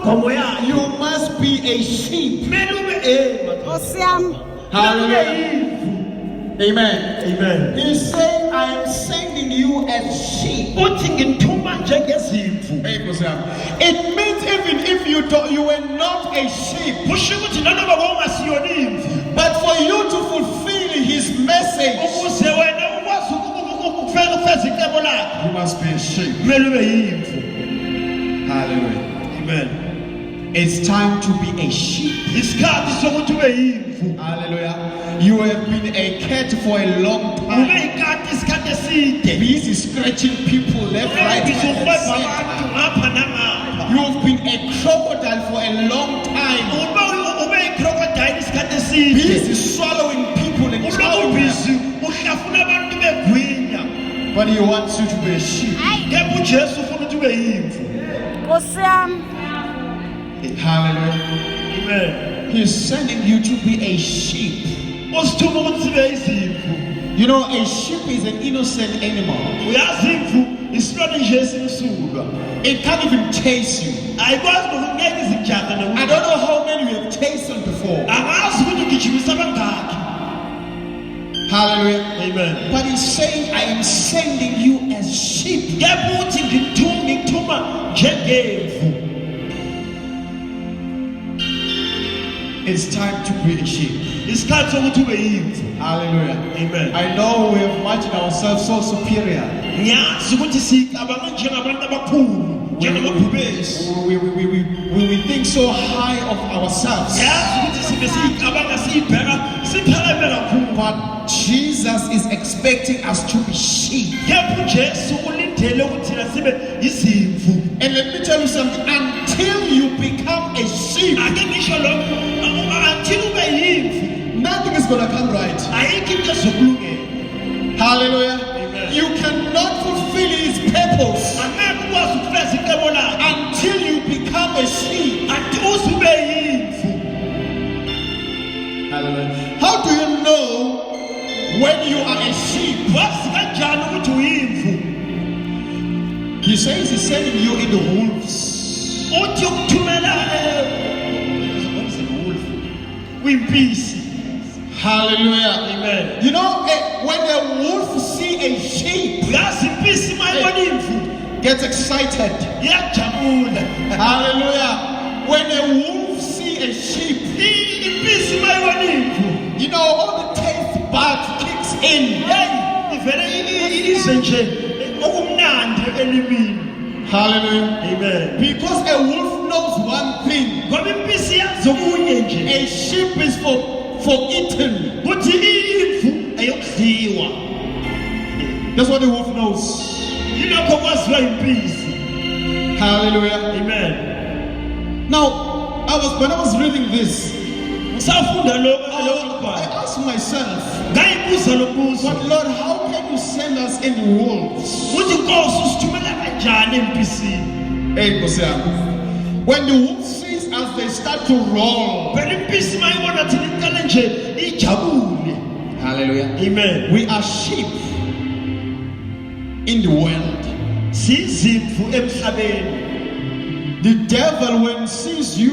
You must be a sheep. Hallelujah. Amen. Amen. He's saying, I am sending you as sheep. It means even if you were not a sheep, but for you to fulfill his message, you must be a sheep. Hallelujah. Amen. It's time to be a sheep. Hallelujah. You have been a cat for a long time. Busy scratching people left, right, and center. You have been a crocodile for a long time. Busy swallowing people and chowing them. But he wants you to be a sheep. Hallelujah. Amen. He's sending you to be a sheep. You know, a sheep is an innocent animal. It can't even chase you. I don't know how many you have chased before. Hallelujah. Amen. But he's saying, I am sending you as sheep. It's time to be a sheep. Hallelujah. Amen. I know we have imagined ourselves so superior. We think so high of ourselves. But Jesus is expecting us to be sheep. And let me tell you something. Until you become a sheep, nothing is going to come right. Hallelujah. Amen. You cannot fulfill his purpose until you become a sheep. Hallelujah. How do you know when you are a sheep? He says he's sending you in the wolves. Hallelujah. Amen. You know, when a wolf see a sheep, gets excited. Hallelujah. When a wolf see a sheep, you know, all the taste buds kicks in. Hallelujah. Amen. Because a wolf knows one thing. A sheep is for eating. That's what the wolf knows. Hallelujah. Amen. Now, when I was reading this, I asked myself, but Lord, how can you send us in wolves? Hey, when the wolf sees us, they start to roar. Hallelujah. Amen. We are sheep in the world. The devil, when he sees you,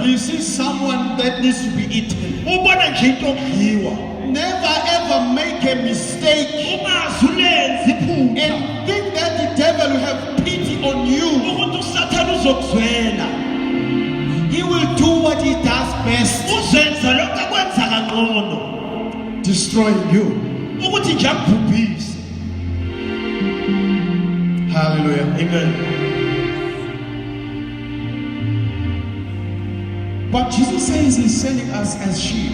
he sees someone that needs to be eaten. Never ever make a mistake and think that the devil will have pity on you. He will do what he does best, destroying you. Hallelujah. Amen. But Jesus says he's sending us as sheep.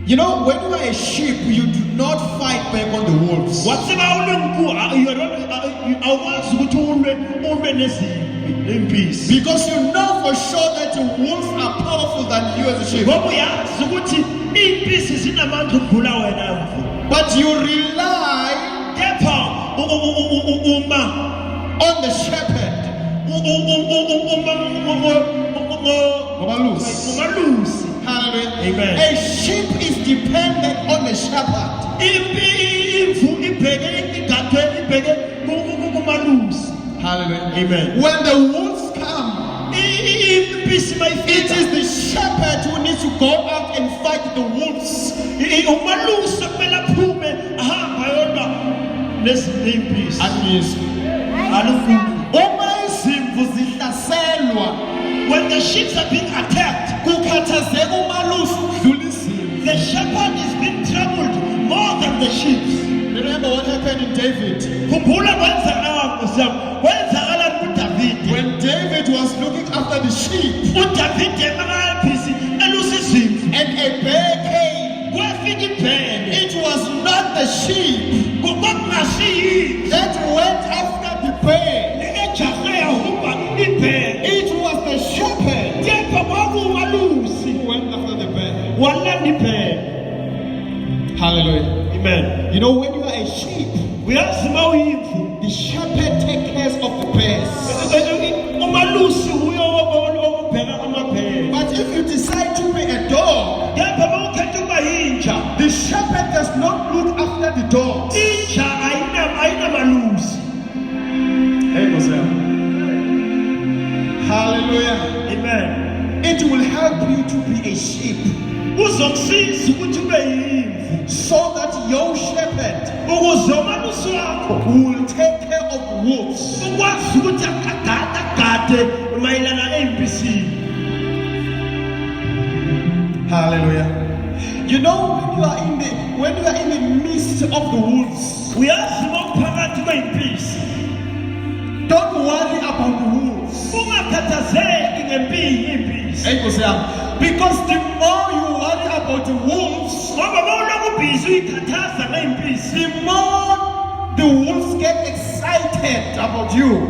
You know, when you are a sheep, you do not fight back on the wolves. Because you know for sure that the wolves are powerful than you as a sheep. But you rely on the shepherd. Hallelujah. Amen. A sheep is dependent on the shepherd. Amen. When the wolves come, it is the shepherd who needs to go out and fight the wolves. When the sheep are being attacked, the shepherd is being troubled more than the sheep. Remember what happened in David? When David was looking after the sheep, and a bear came, it was not the sheep that went after the bear. It was the shepherd who went after the bear. Hallelujah. Amen. You know, when you are a sheep, the shepherd takes care of the bears. But if you decide to be a dog, the shepherd does not look after the dogs. Hallelujah. Amen. It will help you to be a sheep, so that your shepherd will take care of wolves. Hallelujah. You know, when you are in the midst of the wolves, don't worry about the wolves. Because the more you worry about the wolves, the more the wolves get excited about you.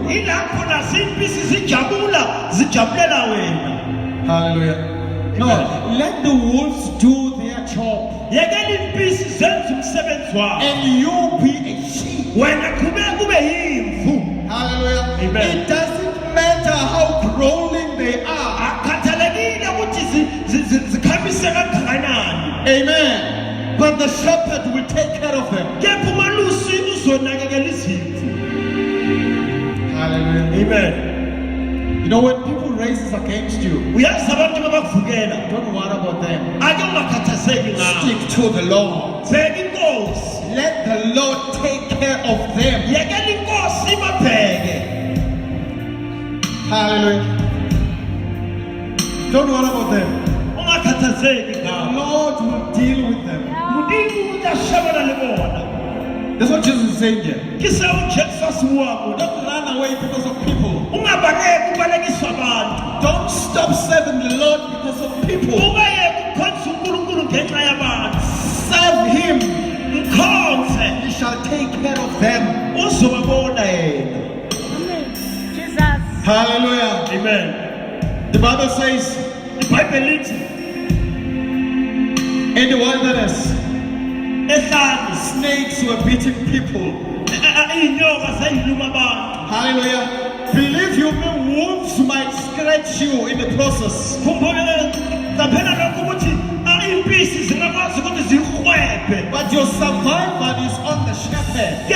Hallelujah. No, let the wolves do their job, and you be a sheep. Hallelujah. Amen. It doesn't matter how crawling they are. Amen. But the shepherd will take care of them. Hallelujah. Amen. You know, when people raise against you, don't worry about them. Stick to the Lord. Let the Lord take care of them. Hallelujah. Don't worry about them. The Lord will deal with them. That's what Jesus is saying here. Don't run away because of people. Don't stop serving the Lord because of people. Serve Him. He shall take care of them. Hallelujah. Amen. The Bible says, in the wilderness, snakes were beating people. Hallelujah. Believe you me, wolves might scratch you in the process. But your survival is on the shepherd.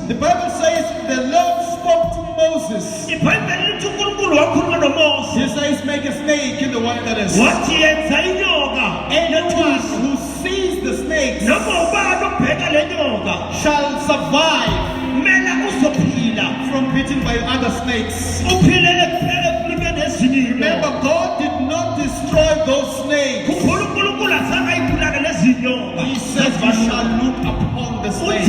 The Bible says the Lord spoke to Moses. He says, make a snake in the wilderness. Anyone who sees the snakes shall survive from beaten by other snakes. Remember, God did not destroy those snakes. He says we shall look upon the snakes.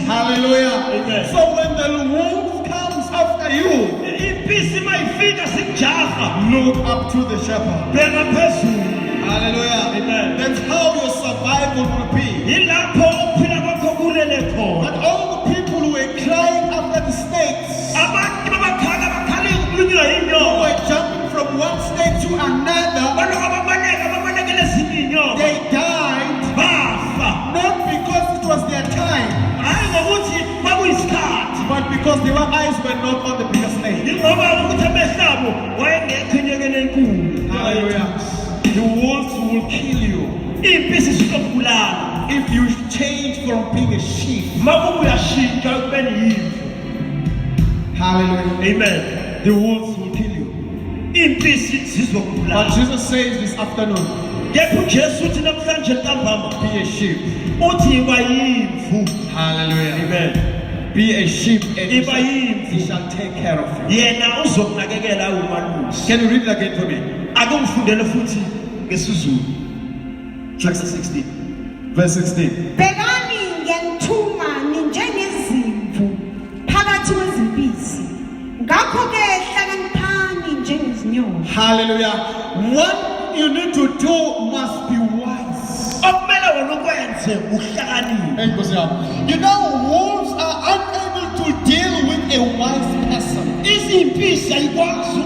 Hallelujah. Amen. So when the wolf comes after you, look up to the shepherd. Hallelujah. Amen. That's how your survival will be. But all the people who were crying after the snakes, who were jumping from one snake to another, they died not because it was their time, but because their eyes were not on the bigger snake. Hallelujah. The wolves will kill you. impisi zizokubulala if you change from being a sheep. makuba uyashintsha ekubeni yimvu. Hallelujah. Amen. The wolves will kill you. Impisi But zizokubulala. Jesus says this afternoon, Kepha uJesu uthi namhlanje ntambama be a sheep. uthi iba yimvu. Hallelujah. Amen. Be a sheep and he Iba yimvu. shall take care of you. Yena uzokunakekela umalusi. Can you read it again for me? Ake ngifundele futhi ngesizulu. Chapter 16. Verse 16. Bhekani ngiyanithuma ninjengezimvu phakathi kwezimpisi. Ngakho-ke hlakaniphani njengezinyoka. Hallelujah. What you need to do must be wise. Okumele wena ukwenze uhlakaniphe. You know, wolves are unable to deal with a wise person. Izimpisi ayikwazi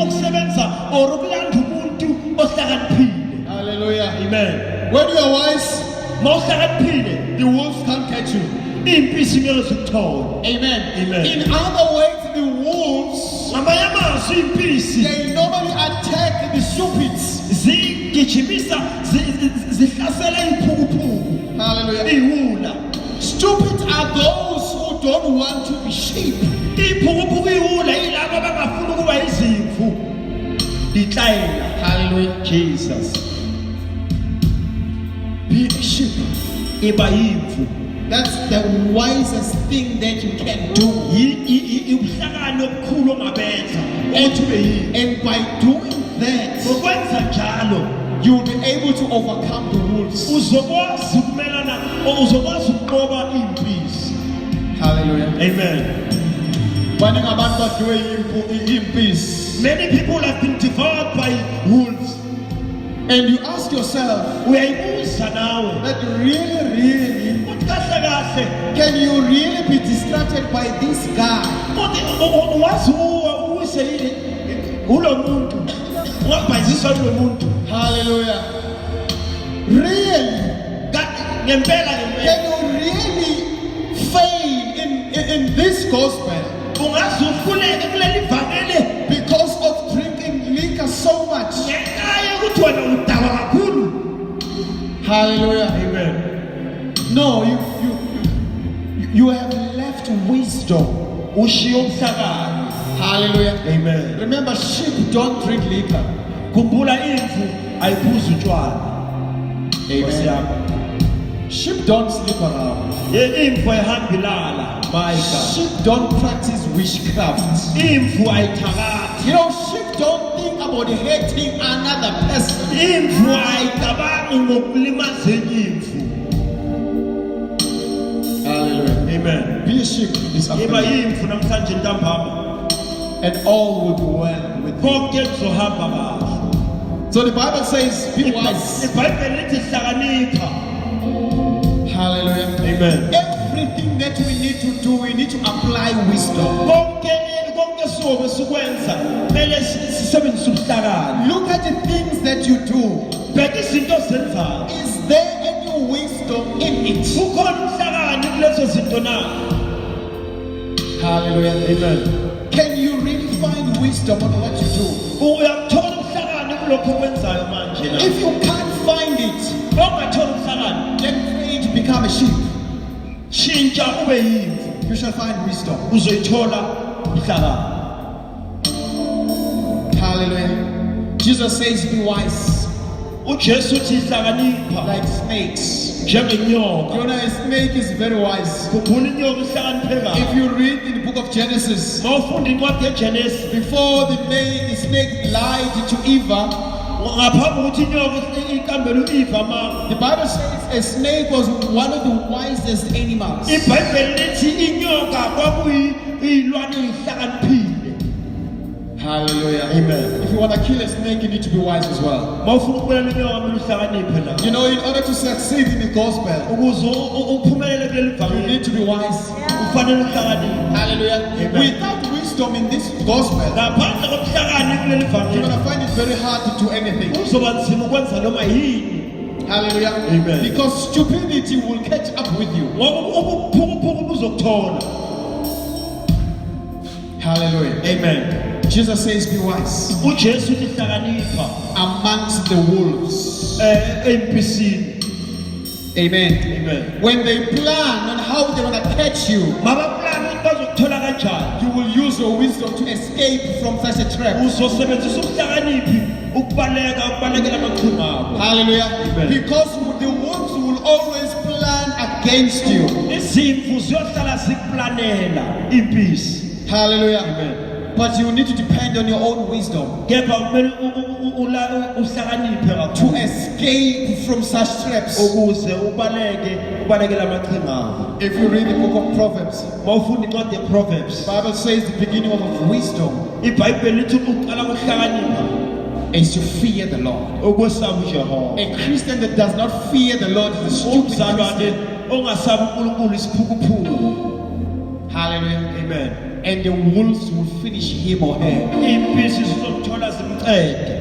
ukusebenza or ukulanda umuntu ohlakaniphile. Hallelujah. Amen. When you are wise, Mawuhlakaniphile the wolves can't catch you. impisi ngeke zikuthole. Amen. Amen. In other words, the wolves, Ngamanye amazwi impisi they normally attack the stupids. zigijimisa zihlasela iphukuphuku. Hallelujah. Iwula. Stupids are those who don't want to be sheep. Iphukuphuku iwula yilabo abangafuni ukuba izimvu. Ditlayela. Hallelujah. Jesus. Be a sheep. Iba yimvu. That's the wisest thing that you can do. Ubuhlakani obukhulu ongabenza ukuthi ube yimvu. And by doing that, Ngokwenza njalo you will be able to overcome the wolves. uzokwazi ukumelana uzokwazi ukunqoba impisi. Hallelujah. Amen. Baningi abantu badliwe impisi. Many people have been devoured by wolves. And you ask yourself, Uyayibuza nawe that really, ukuthi kahle kahle can you really be distracted by this guy? ukuthi wazi uwise yini ulo muntu ungabhayiziswa lo muntu. Hallelujah. Really? Ngempela Can you really fail in this gospel ungaze ukhuleke kuleli vangeli because of drinking liquor so much? ngenxa yokuthi wena udakwa kakhulu. Hallelujah. Amen. No, you have left wisdom. Ushiye ubuhlakani. Hallelujah. Amen. Remember, sheep don't drink liquor. Khumbula imvu ayiphuzi utshwala. Nkosi yami. Sheep don't sleep around. Imvu ayihambi ilala. My God. Sheep don't practice witchcraft. Imvu ayithakathi. You know, sheep don't think about hurting another person. Imvu ayicabangi ngokulimaza enye imvu. Hallelujah. Amen. Be a sheep this Iba afternoon, yimvu namhlanje ntambama. and all will be well with you. Konke kuzohamba kahle. So the Bible says, be wise. iBhayibheli lithi hlakanipha. Hallelujah. Amen. Everything that we need to do, we need to apply wisdom. Konke sizobe sikwenza kumele sisebenzise ubuhlakani. Look at the things that you do. Bheka izinto ozenzayo. Is there any wisdom in it? Kukhona ubuhlakani kulezo zinto na? Hallelujah. Amen. Can you really find wisdom on what you do? Uyakuthola ubuhlakani kulokho okwenzayo manje na. If you can't find it, Ongathola ubuhlakani, then change, become a sheep. shintsha ube yimvu. You shall find wisdom. Uzoyithola ubuhlakani. Hallelujah. Jesus says, be wise uJesu uthi hlakanipha like snakes. njengenyoka. You know, a snake is very wise. Khumbula inyoka ihlakaniphekayo. If you read in the book of Genesis, Mawufunda incwadi yeGenesis, before the snake lied to Eva, ngaphambi kokuthi inyoka ikambele u-Eva amanga. the Bible says a snake was one of the wisest animals. iBhayibheli lithi inyoka kwakuyilwane ezihlakaniphile. Hallelujah. Amen. If you want to kill a snake, you need to be wise as well. Mawufuna ukubulala inyoka kumele uhlakaniphe na. You know, in order to succeed in the gospel, Ukuze uphumelele kuleli you vangeli need to be wise. ufanele uhlakaniphe. Hallelujah. Amen. Without wisdom in this gospel, Ngaphandle kobuhlakani kuleli you're vangeli going to find it very hard to do anything. kuzoba nzima ukwenza noma yini. Hallelujah. Amen. Because stupidity will catch up with you. Ngoba ubuphukuphuku buzokuthola. Hallelujah. Amen. Jesus says, be wise uJesu uthi hlakanipha amongst the wolves. empisini. Amen. Amen. When they plan on how they're going to catch you, Mabaplana ukuthi bazokuthola kanjani. you will use your wisdom to escape from such a trap. Uzosebenzisa ukuhlakaniphi ukubalekela amaqhinga akho. Hallelujah. Amen. Because the wolves will always plan against you. Izimvu ziyohlala zikuplanela impisi. Hallelujah. Amen. But you need to depend on your own wisdom Kepha kumele uhlakaniphe to kakhulu escape from such traps. ukuze ubalekela amaqhinga akho. If you read the book of Proverbs, Mawufunda incwadi ye-Proverbs, the Bible says the beginning of wisdom iBhayibheli lithi uqala ukuhlakanipha is to fear the Lord. ukwesaba uJehova. A Christian that does not fear the Lord is a stupid Umzalwane Christian. ongasabi uNkulunkulu isiphukuphuku. Hallelujah. Amen. And the wolves will finish him or her. Impisi zizomthola zimcede.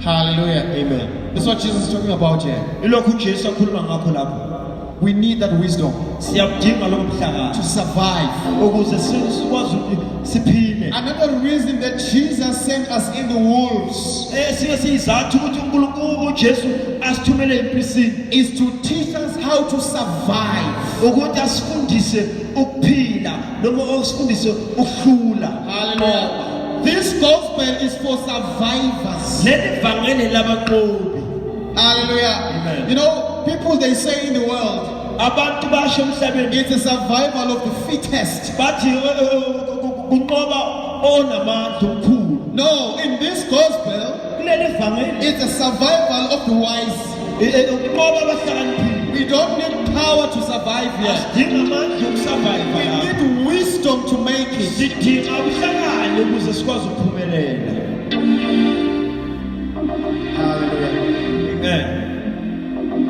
Hallelujah. Amen. That's what Jesus is talking about here. Ilokhu uJesu akhuluma ngakho lapho. We need that wisdom Siyabudinga lo mhlakahlo to survive. ukuze sikwazi ukuthi siphile. Another reason that Jesus sent us in the wolves Sike siyizathu ukuthi uNkulunkulu uJesu asithumele empisini is to teach us how to survive. ukuthi asifundise ukuphila noma asifundise ukuhlula. Hallelujah. This gospel is for survivors. Leli vangeli labaqobi. Hallelujah. Amen. You know, people they say in the world, Abantu basho emhlabeni it's a survival of the fittest. bathi kunqoba onamandla omkhulu. No, in this gospel, Kuleli vangeli it's a survival of the wise. ukunqoba abahlakaniphile. We don't need power to survive here. Sidinga amandla okusurvive We lapha. need wisdom to make it. Sidinga ubuhlakani ukuze sikwazi ukuphumelela. Hallelujah. Amen.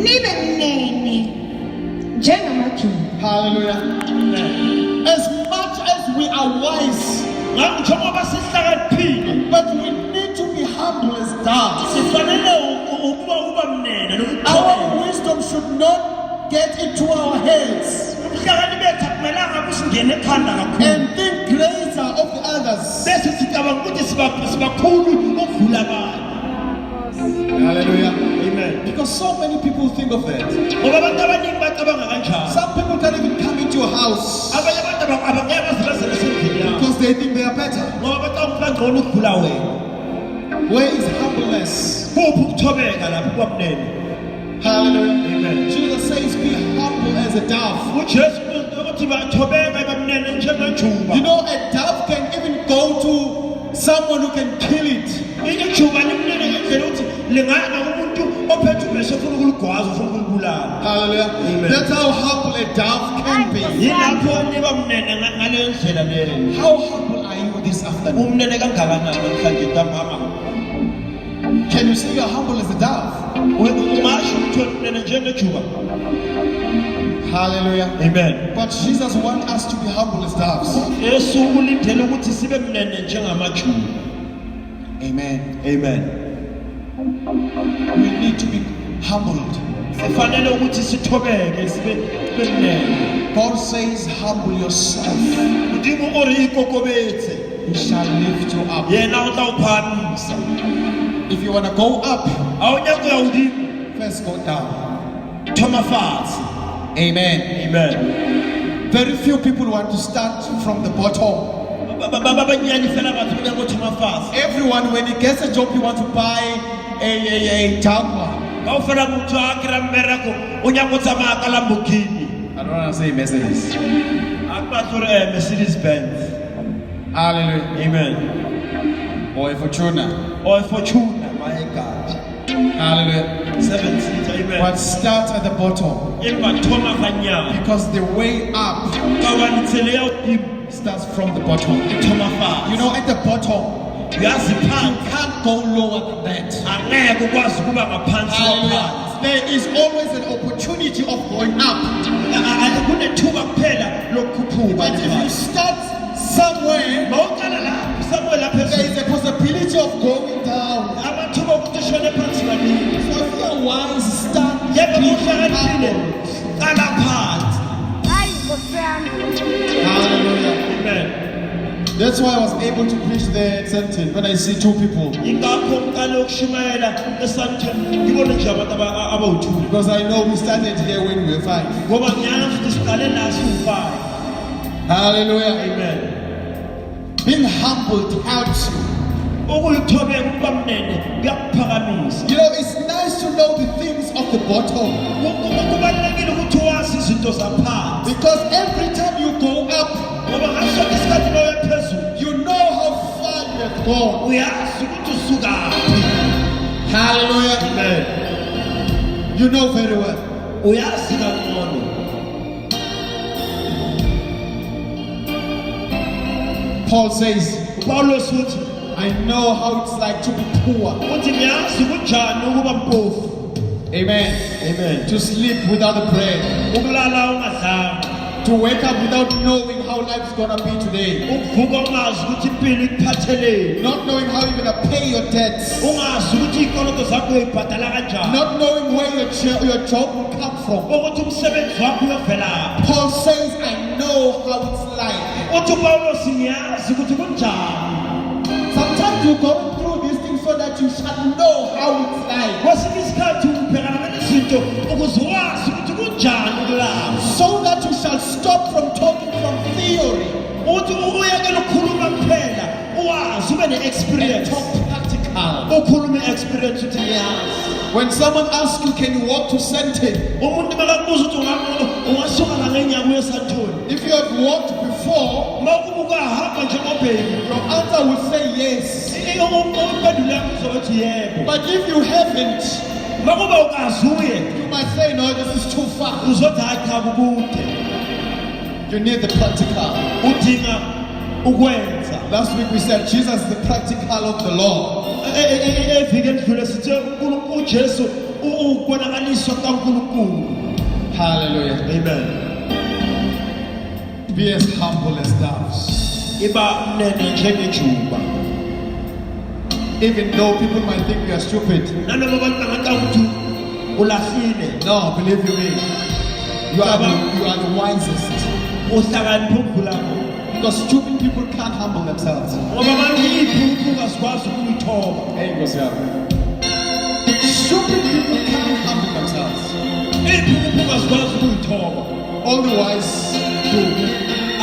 Nibe mnene njengamajuba. Hallelujah. Amen. As much as we are wise, Ngakho njengoba sihlakaniphile, but we need to be humble as doves. sifanele ukuba mnene Our nokuthobeka. wisdom should not get into our heads Ubuhlakani bethu akumelanga busingene ekhanda kakhulu. and think greater of the others. Bese sicabanga ukuthi sibakhulu ukudlula abanye. Hallelujah. Amen. Because so many people think of that. Ngoba abantu abaningi bacabanga kanjalo. Some people can't even come into your house Abanye abantu abangeke bazibasele sendlini yabo. because they think they are better. Ngoba bacabanga bangcono ukudlula wena. Where is humbleness? Kuphi ukuthobeka lapho kwamnene? Hallelujah. Amen. Jesus says, be humble as a dove. uJesu uthi bathobeka bamnene njengejuba. You know, a dove can even go to someone who can kill it. Ijuba limnene ngendlela ukuthi lingana umuntu ophethe ubese ufuna ukuligwaza ufuna ukulibulala. Hallelujah. Amen. That's how humble a dove can be. Yilapho niba mnene ngaleyo ndlela leyo. How humble are you this afternoon? Umnene kangakanani namhlanje ntambama? Can you say you're humble as a dove? Ungasho ukuthi mnene njengejuba. Hallelujah. Amen. But Jesus wants us to be humble as doves. Yesu ulindele ukuthi sibe mnene njengamajuba. Amen. Amen. We need to be humbled. Sifanele ukuthi sithobeke sibe mnene. God says, humble yourself. Udinga uri ikokobetse. He shall lift you up. Yena utawuphamisa. If you want to go up, Awunyaka uyawudinga. first go down. Thoma fatshe. Amen. Amen. Very few people want to start from the bottom. Babanyani fela batho ba go thoma fatshe. Everyone, when he gets a job, he wants to buy a Jaguar. Ka o fela motho a kry-a mmereko o nyaka o tsamaya ka Lamborghini. I don't want to say Mercedes. A ke batle gore Mercedes Benz. Hallelujah. Amen. Or a Fortuna. Or a Fortuna, my God. Hallelujah. 7 seats, amen. But start at the bottom. Empa thoma ganyana. Because the way up Ka hobane tsela ya hodimo starts from the bottom. e thoma fatshe. You know, at the bottom, Uyazi you phansi can't go lower than that. angeke ukwazi ukuba ngaphansi kwaphansi. Hallelujah. There is always an opportunity of going up. Kunethuba kuphela lokukhuphuka. But if you start somewhere, Mawuqala lapho somewhere lapha there phezulu. is a possibility of going down. Amathuba okuthi ushone phansi maningi. So if you are wise, start Yebo being uhlakaniphile. humble. Qala phansi. Hayi Nkosi yami. Hallelujah. Amen. That's why I was able to preach there at Sentin when I see two people. ingakho ngiqale ukushumayela eSandton ngibone nje abantu abawu-2 Because I know we started here when we were 5. ngoba ngiyazi ukuthi siqale la siwu-5. Hallelujah. Amen. Being humbled helps you. Ukuyithobeka ukuba mnene kuyakuphakamisa. You know, it's nice to know the things of the bottom. Kubalulekile ukuthi wazi izinto zaphansi Because every time you go up, ngoba ngaso sonke isikhathi uma uya phezulu you know how far you have gone. uyazi ukuthi usukaphi. Hallelujah. Amen. You know very well. Uyazi kangcono. Paul says, uPawulos uthi I know how it's like to be poor. uthi ngiyazi kunjani ukuba mpofu. Amen. Amen. To sleep without a bread. Ukulala ungadlanga. To wake up without knowing how life's gonna be today. Ukuvuka ungazi ukuthi impilo ikuphatheleni. Not knowing how you're gonna pay your debts. Ungazi ukuthi iy'koloto zakho uyoyibhadala kanjani. Not knowing where your job will come from. Ukuthi umsebenzi wakho uyovelaphi. Paul says, I know how it's like. Uthi uPawulos ngiyazi ukuthi kunjani. Sometimes you're going through these things so that you shall know how it's like. Kwesinye isikhathi ubhekana nalezinto ukuze wazi ukuthi kunjani ukulapha. So that you shall stop from talking from theory Uthi uyekele ukukhuluma kuphela uwazi ube and ne-experience. talk practical. Ukhulume experience uthi ngiyazi. When someone asks you, can you walk to Sentin? Umuntu makakubuza ukuthi ungasuka la ngenyawo uye eSandton. If you have walked before, Mawukuba ukahamba njengobheki. your answer will say yes. Impendulo yakho izothi yebo. But if you haven't, Makuba ukazuye you might say, no, this is too far. uzothi hayi cha kukude. You need the practical. Udinga ukwenza. Last week we said Jesus is the practical of the law. Evike endlule sithe uJesu ukubonakaliswa kaNkulunkulu. Hallelujah. Amen. Be as humble as doves. Iba mnene njengejuba. Even though people might think you are stupid. Nanoma abantu bangacanga ukuthi ulahlile. No, believe you me. You are the wisest. Uhlakaniphe ukudlulako. Because stupid people can't humble themselves. Ngoba manje iphupho ungazikwazi ukuyithoba. Hey, stupid people can't humble themselves. Iphupho ungazikwazi ukuyithoba. All the wise do.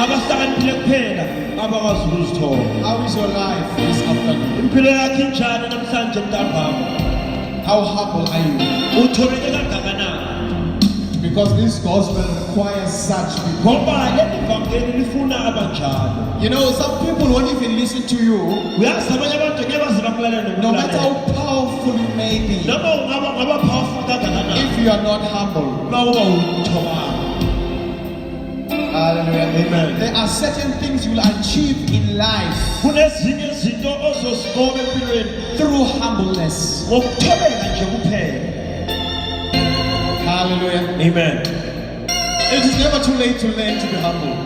Abahlakaniphile kuphela abakwazi ukuzithoba. How is your life this afternoon? Impilo yakho injani namhlanje ntambama? How humble are you? Uthobeke kangakanani? Because this gospel requires such people. Ngoba leli vangeli lifuna abanjalo. You know, some people won't even listen to you, Uyazi abanye abantu ngeke baze bakulalela no matter nokulalela. how powerful you may be, Noma ungaba powerful kangakanani. if you are not humble. Mawuba uthobanga. Hallelujah. Amen. There are certain things you will achieve in life Kunezinye izinto ozozibona empilweni through humbleness. ngokuthobeka nje kuphela. Hallelujah. Amen. It is never too late to learn to be humble.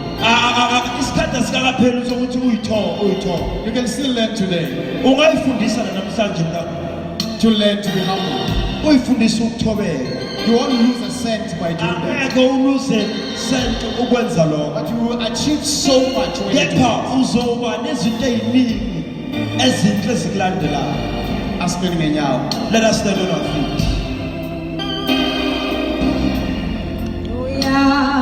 Isikhathi asikakapheli sokuthi uyithobe. You can still learn today Ungayifundisa namhlanje mntana. to learn to be humble. Uyifundisa ukuthobeka. You won't lose a cent by doing that. Angeke uluze sento ukwenza lokho. But you will achieve so much when you do Kepha it. uzoba nezinto eziningi ezinhle ezikulandelayo. Asipeni ngenyawo. Let us stand on our feet. Hallelujah.